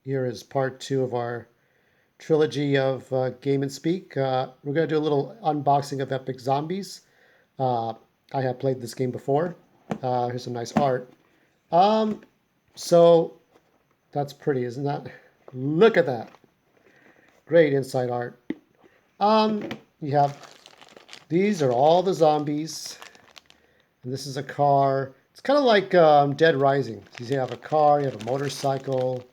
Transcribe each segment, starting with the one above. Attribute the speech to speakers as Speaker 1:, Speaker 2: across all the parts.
Speaker 1: Here is part two of our trilogy of Game and Speak. We're going to do a little unboxing of Epic Zombies. Uh, I have played this game before. Here's some nice art. Um, so that's pretty, isn't that? Look at that. Great inside art. Um, you have these are all the zombies, and this is a car. It's kind of like Dead Rising. So you have a car, you have a motorcycle,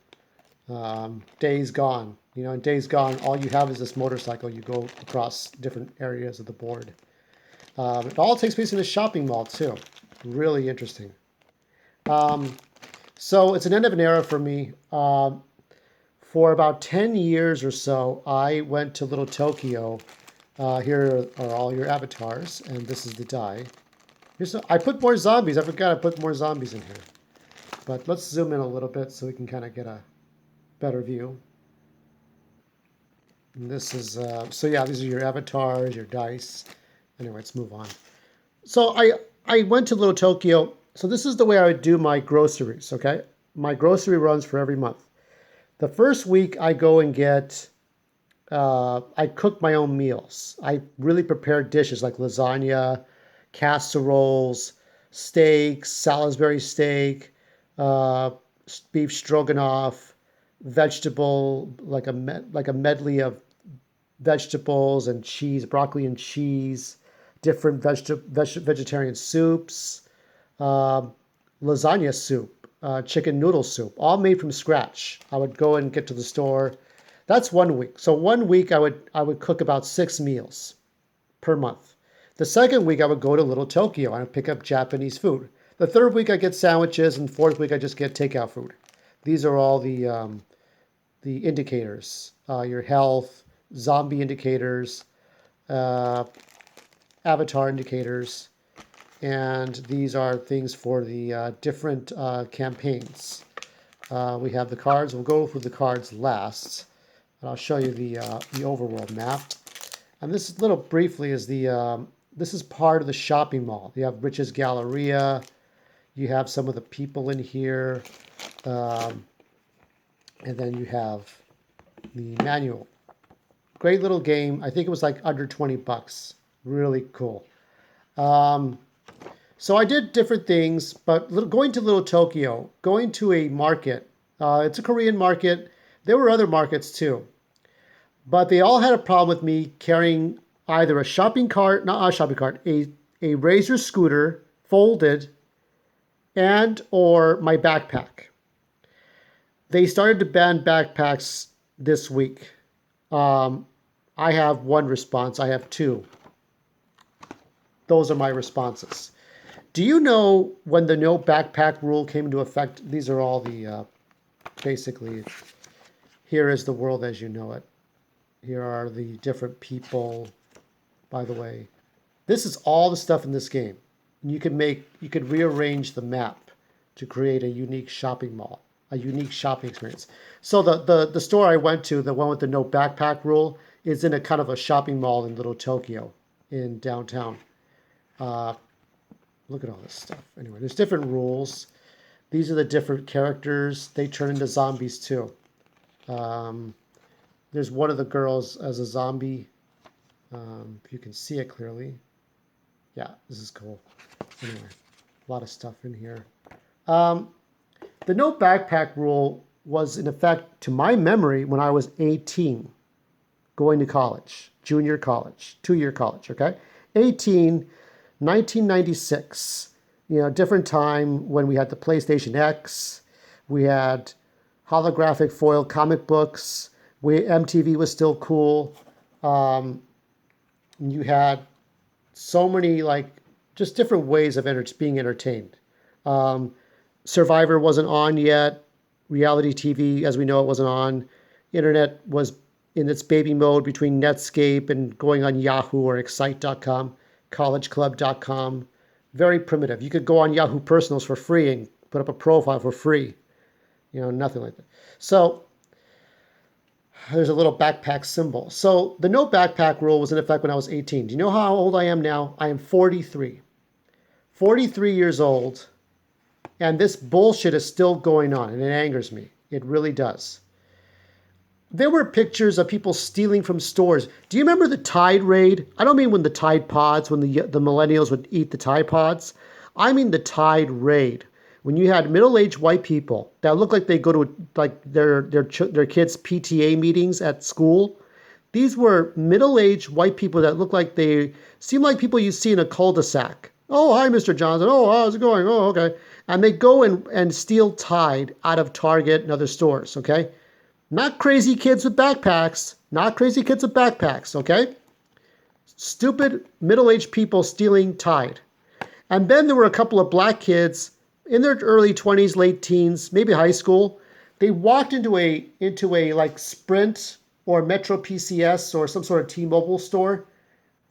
Speaker 1: Days Gone. You know, in Days Gone, all you have is this motorcycle. You go across different areas of the board. It all takes place in a shopping mall, too. Really interesting. Um, so it's an end of an era for me. For about 10 years or so, I went to Little Tokyo. Here are all your avatars, and this is the die. I put more zombies. I forgot I put more zombies in here. But let's zoom in a little bit so we can kind of get a better view. And this is, so yeah, these are your avatars, your dice. Anyway, let's move on. So I went to Little Tokyo. So this is the way I would do my groceries, okay? My grocery runs for every month. The first week I go and get, I cook my own meals. I really prepare dishes like lasagna, casseroles, steaks, Salisbury steak, uh, beef stroganoff, vegetable, like a medley of vegetables and cheese, broccoli and cheese, different vegetarian soups, uh, lasagna soup, chicken noodle soup, all made from scratch. I would go and get to the store. That's 1 week. So 1 week I would cook about 6 meals per month. The second week I would go to Little Tokyo and I'd pick up Japanese food. The third week I get sandwiches, and fourth week I just get takeout food. These are all the indicators, your health, zombie indicators, uh, avatar indicators, and these are things for the different campaigns. We have the cards. We'll go through the cards last, and I'll show you the overworld map. And this little briefly is this is part of the shopping mall. You have Rich's Galleria. You have some of the people in here, um, and then you have the manual. Great little game. I think it was like under 20 bucks. Really cool. Um, so I did different things, but going to Little Tokyo, going to a market, it's a Korean market. There were other markets too, but they all had a problem with me carrying either a shopping cart, not a shopping cart, a Razor scooter folded, and or my backpack. They started to ban backpacks this week. Um, I have one response. I have two. Those are my responses. Do you know when the no backpack rule came into effect? These are all the basically, here is the world as you know it. Here are the different people. By the way, this is all the stuff in this game. You could rearrange the map to create a unique shopping mall, a unique shopping experience. So the store I went to, the one with the no backpack rule, is in a kind of a shopping mall in Little Tokyo in downtown. Uh, Look at all this stuff. Anyway, there's different rules. These are the different characters. They turn into zombies too. Um, there's one of the girls as a zombie. If you can see it clearly. Yeah, this is cool. Anyway, a lot of stuff in here. Um, the no backpack rule was in effect, to my memory, when I was 18, going to college, junior college, 2-year college, okay? 18, 1996, you know, different time when we had the PlayStation X, we had holographic foil comic books, MTV was still cool. Um, you had so many, like, just different ways of being entertained. Um, Survivor wasn't on yet. Reality TV, as we know it, wasn't on. Internet was in its baby mode between Netscape and going on Yahoo or Excite.com, collegeclub.com. Very primitive. You could go on Yahoo Personals for free and put up a profile for free. You know, nothing like that. So there's a little backpack symbol. So the no backpack rule was in effect when I was 18. Do you know how old I am now? I am 43. 43 years old, and this bullshit is still going on, and it angers me. It really does. there were pictures of people stealing from stores. Do you remember the Tide Raid? I don't mean when the Tide Pods, when the millennials would eat the Tide Pods. I mean the Tide Raid. When you had middle-aged white people that looked like they go to like their kids' PTA meetings at school. These were middle-aged white people that looked like they seemed like people you see in a cul-de-sac. Oh, hi, Mr. Johnson. Oh, how's it going? Oh, okay. And they go and steal Tide out of Target and other stores, okay? Not crazy kids with backpacks. Not crazy kids with backpacks, okay? Stupid middle-aged people stealing Tide. And then there were a couple of black kids in their early 20s, late teens, maybe high school. They walked into a like Sprint or Metro PCS or some sort of T-Mobile store,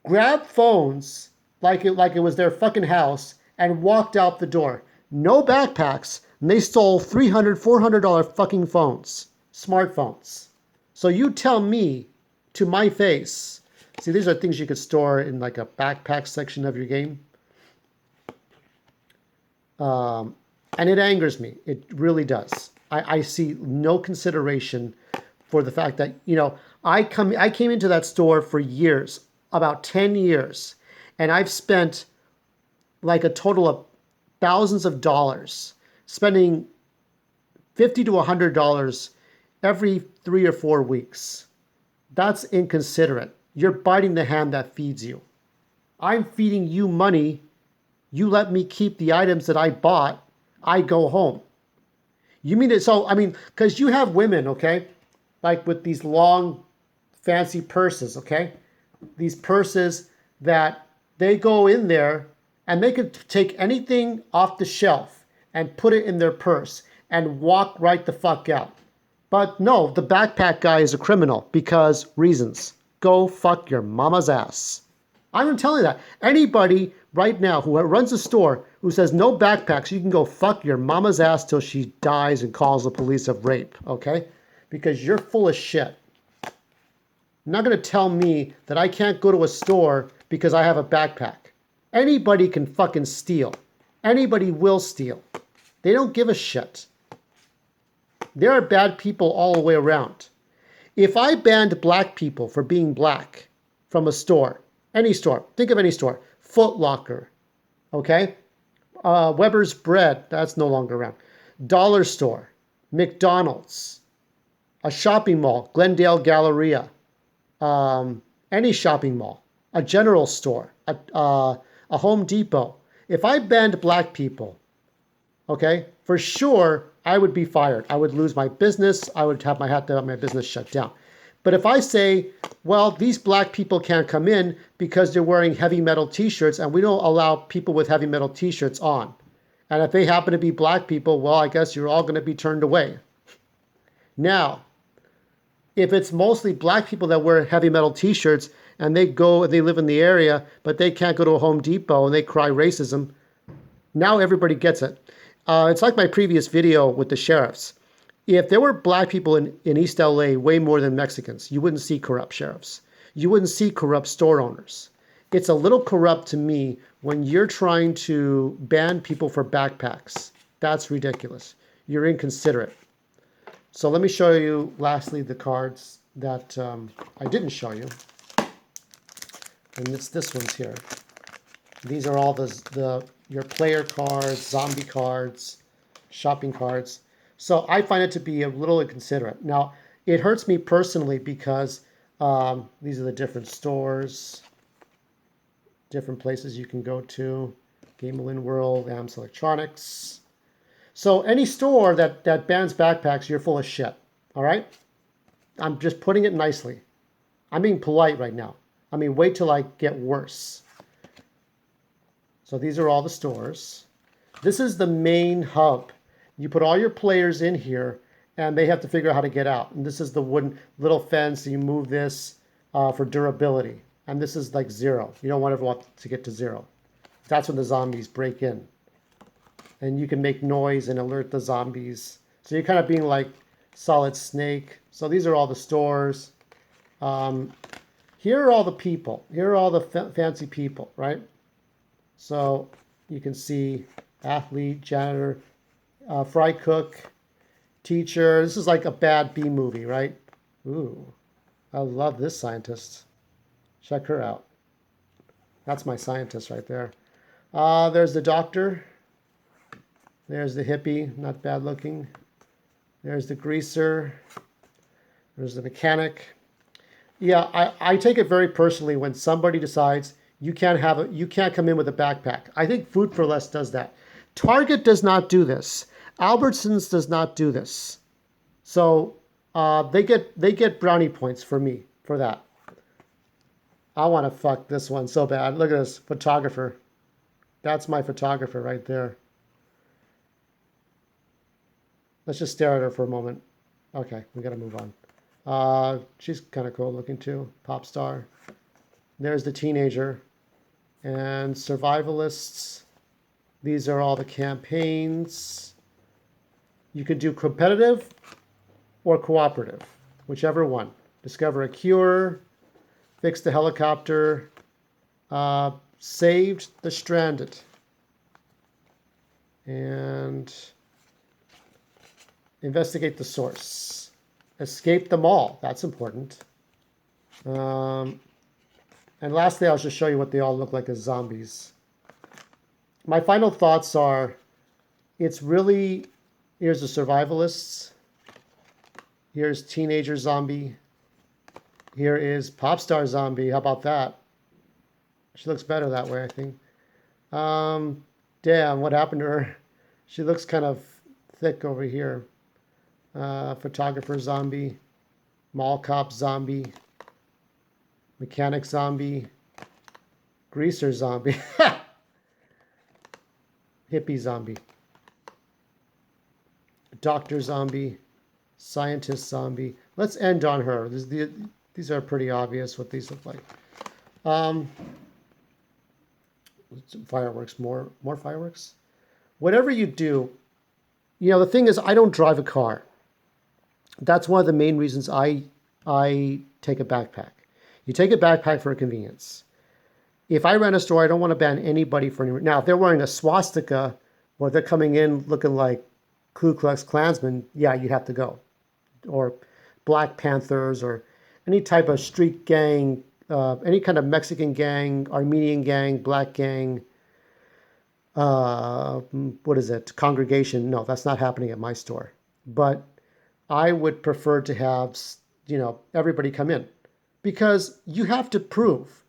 Speaker 1: grabbed phones like it was their fucking house, and walked out the door. No backpacks, and they stole $300, $400 fucking phones, smartphones. So you tell me to my face. See, these are things you could store in like a backpack section of your game. And it angers me. It really does. I see no consideration for the fact that, I came into that store for years, about 10 years, and I've spent like a total of thousands of dollars, spending $50 to $100 every 3 or 4 weeks. That's inconsiderate. You're biting the hand that feeds you. I'm feeding you money. You let me keep the items that I bought. I go home. You mean it? So, because you have women, okay, like with these long, fancy purses, okay? These purses that they go in there and they could take anything off the shelf and put it in their purse and walk right the fuck out. But no, the backpack guy is a criminal because reasons. Go fuck your mama's ass. I'm telling you that. Anybody right now who runs a store who says no backpacks, you can go fuck your mama's ass till she dies and calls the police of rape, okay? Because you're full of shit. You're not going to tell me that I can't go to a store because I have a backpack. Anybody can fucking steal. Anybody will steal. They don't give a shit. There are bad people all the way around. If I banned black people for being black from a store, any store, think of any store, Foot Locker, okay? Weber's Bread, that's no longer around. Dollar Store, McDonald's, a shopping mall, Glendale Galleria, any shopping mall, a general store, a Home Depot. If I banned black people, okay, for sure, I would be fired. I would lose my business. I would have my business shut down. But if I say, well, these black people can't come in because they're wearing heavy metal t-shirts and we don't allow people with heavy metal t-shirts on. And if they happen to be black people, well, I guess you're all going to be turned away. Now, if it's mostly black people that wear heavy metal t-shirts and they live in the area, but they can't go to a Home Depot and they cry racism, now everybody gets it. It's like my previous video with the sheriffs. If there were black people in East LA way more than Mexicans, you wouldn't see corrupt sheriffs. You wouldn't see corrupt store owners. It's a little corrupt to me when you're trying to ban people for backpacks. That's ridiculous. You're inconsiderate. So let me show you lastly the cards that I didn't show you. And it's this one's here. These are all your player cards, zombie cards, shopping cards. So I find it to be a little inconsiderate. Now, it hurts me personally because these are the different stores, different places you can go to. Gamelin World, Ams Electronics. So any store that bans backpacks, you're full of shit. All right? I'm just putting it nicely. I'm being polite right now. Wait till I get worse. So these are all the stores. This is the main hub. You put all your players in here, and they have to figure out how to get out. And this is the wooden little fence. So you move this for durability. And this is like 0. You don't ever want to get to 0. That's when the zombies break in. And you can make noise and alert the zombies. So you're kind of being like Solid Snake. So these are all the stores. Here are all the people. Here are all the fancy people, right? So you can see athlete, janitor, fry cook, teacher. This is like a bad B movie, right? Ooh, I love this scientist. Check her out. That's my scientist right there. There's the doctor. There's the hippie, not bad looking. There's the greaser. There's the mechanic. Yeah, I take it very personally when somebody decides you can't come in with a backpack. I think Food for Less does that. Target does not do this. Albertsons does not do this. So they get brownie points for me for that. I want to fuck this one so bad. Look at this photographer. That's my photographer right there. Let's just stare at her for a moment. Okay, we got to move on. She's kind of cool looking too. Pop star. There's the teenager. And survivalists. These are all the campaigns. You can do competitive or cooperative, whichever one. Discover a cure, fix the helicopter, saved the stranded, and investigate the source. Escape the mall. That's important. And lastly, I'll just show you what they all look like as zombies. My final thoughts are, it's really, here's the survivalists. Here's teenager zombie. Here is pop star zombie. How about that? She looks better that way, I think. Damn, what happened to her? She looks kind of thick over here. Photographer zombie. Mall cop zombie. Mechanic zombie. Greaser zombie. Hippie zombie. Doctor zombie. Scientist zombie. Let's end on her. These are pretty obvious what these look like. Fireworks, more fireworks. Whatever you do, the thing is, I don't drive a car. That's one of the main reasons I take a backpack. You take a backpack for convenience. If I rent a store, I don't want to ban anybody for any. Now, if they're wearing a swastika or they're coming in looking like Ku Klux Klansmen, yeah, you'd have to go. Or Black Panthers or any type of street gang, any kind of Mexican gang, Armenian gang, black gang, what is it, congregation. No, that's not happening at my store. But I would prefer to have, everybody come in because you have to prove,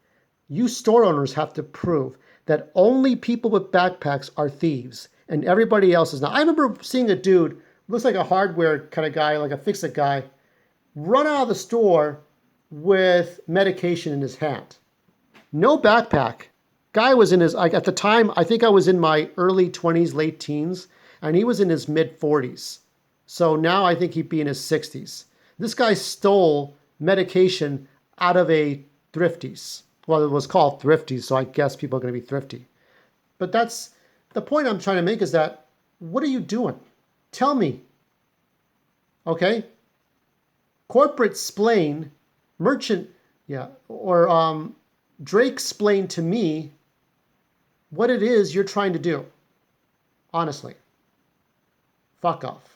Speaker 1: you store owners have to prove that only people with backpacks are thieves and everybody else is not. I remember seeing a dude, looks like a hardware kind of guy, like a fix-it guy, run out of the store with medication in his hand. No backpack. Guy was in his, at the time, I think I was in my early 20s, late teens, and he was in his mid 40s. So now I think he'd be in his 60s. This guy stole medication out of a Thrifties. Well, it was called Thrifties, so I guess people are going to be thrifty. But that's the point I'm trying to make is that, what are you doing? Tell me. Okay? Corporate splain, merchant, yeah, or Drake explain to me what it is you're trying to do. Honestly. Fuck off.